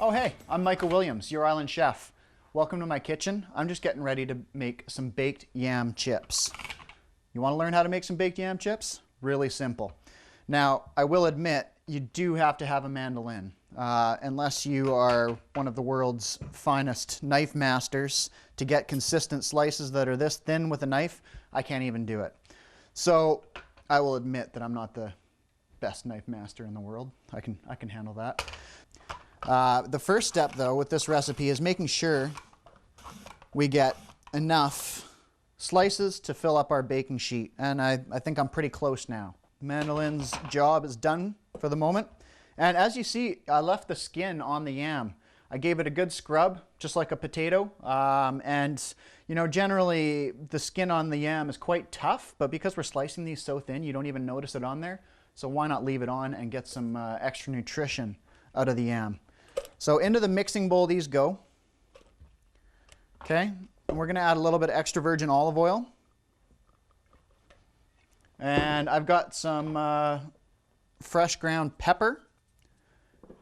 Oh hey, I'm Michael Williams, your island chef. Welcome to my kitchen. I'm just getting ready to make some baked yam chips. You want to learn how to make some baked yam chips? Really simple. Now, I will admit, you do have to have a mandolin. Unless you are one of the world's finest knife masters to get consistent slices that are this thin with a knife, I can't even do it. So I will admit that I'm not the best knife master in the world. I can handle that. The first step, though, with this recipe is making sure we get enough slices to fill up our baking sheet. And I think I'm pretty close now. Mandolin's job is done for the moment. And as you see, I left the skin on the yam. I gave it a good scrub, just like a potato. And, you know, generally the skin on the yam is quite tough, but because we're slicing these so thin, you don't even notice it on there. So why not leave it on and get some extra nutrition out of the yam? So into the mixing bowl these go. Okay, and we're gonna add a little bit of extra virgin olive oil. And I've got some fresh ground pepper.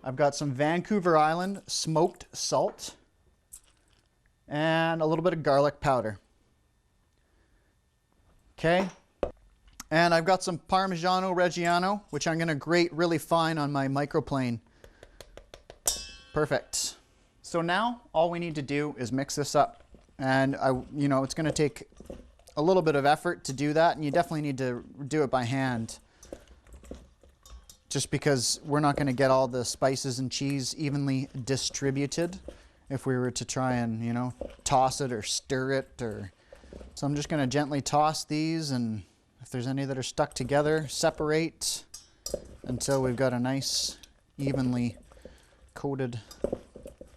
I've got some Vancouver Island smoked salt. And a little bit of garlic powder. Okay, and I've got some Parmigiano Reggiano, which I'm gonna grate really fine on my microplane. Perfect. So now all we need to do is mix this up. And you know, it's going to take a little bit of effort to do that, and you definitely need to do it by hand. Just because we're not going to get all the spices and cheese evenly distributed if we were to try and, you know, toss it or stir it. So I'm just going to gently toss these, and if there's any that are stuck together, separate until we've got a nice evenly coated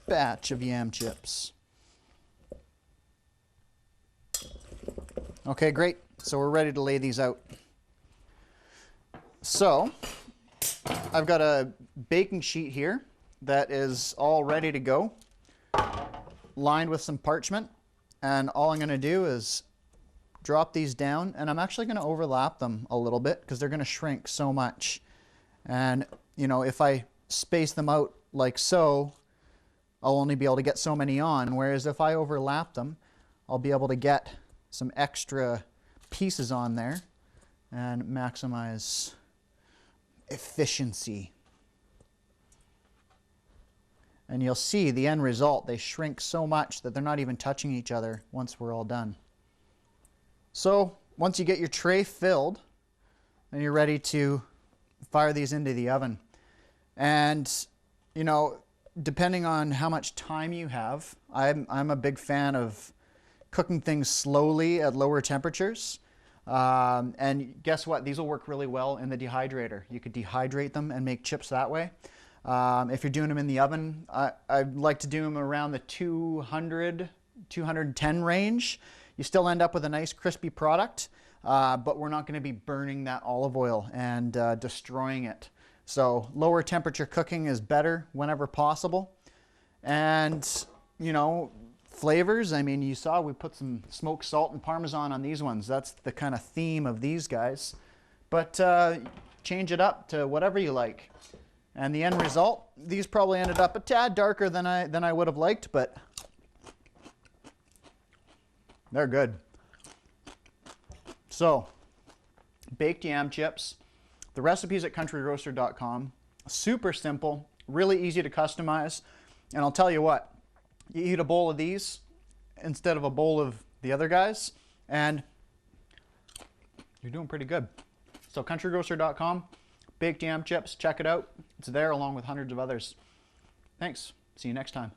batch of yam chips. Okay, great. So we're ready to lay these out. So I've got a baking sheet here that is all ready to go, lined with some parchment. And all I'm going to do is drop these down, and I'm actually going to overlap them a little bit because they're going to shrink so much. And, you know, if I space them out like so, I'll only be able to get so many on, whereas if I overlap them, I'll be able to get some extra pieces on there and maximize efficiency. And you'll see the end result, they shrink so much that they're not even touching each other once we're all done. So once you get your tray filled, then you're ready to fire these into the oven. And you know, depending on how much time you have, I'm a big fan of cooking things slowly at lower temperatures. And guess what? These will work really well in the dehydrator. You could dehydrate them and make chips that way. If you're doing them in the oven, I like to do them around the 200, 210 range. You still end up with a nice crispy product, but we're not going to be burning that olive oil and destroying it. So lower temperature cooking is better whenever possible. And, you know, flavors, I mean, you saw we put some smoked salt and Parmesan on these ones. That's the kind of theme of these guys. But change it up to whatever you like. And the end result, these probably ended up a tad darker than I would have liked, but they're good. So, baked yam chips. The recipe's at countryroaster.com. Super simple, really easy to customize. And I'll tell you what, you eat a bowl of these instead of a bowl of the other guys, and you're doing pretty good. So countryroaster.com, baked yam chips, check it out. It's there along with hundreds of others. Thanks. See you next time.